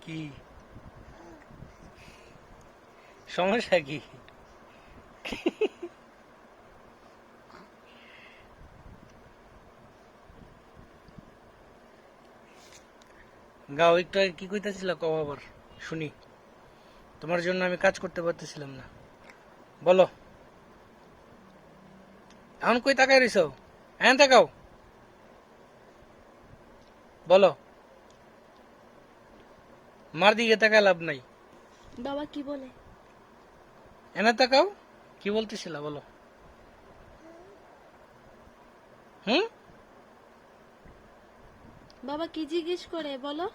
কি সমস্যা কি? গাও একটু আগে কি কইতাছিল কও আবার শুনি। তোমার জন্য আমি কাজ করতে পারতেছিলাম না, বলো। এখন কই তাকাই রইছো? হ্যাঁ তাকাও, বলো। মার দিকে তাকায় লাভ নাই। বাবা কি বলে? এনে তাকাও, কি বলতেছিলা বলো। হুম? বাবা কি জিজ্ঞেস করে বলো?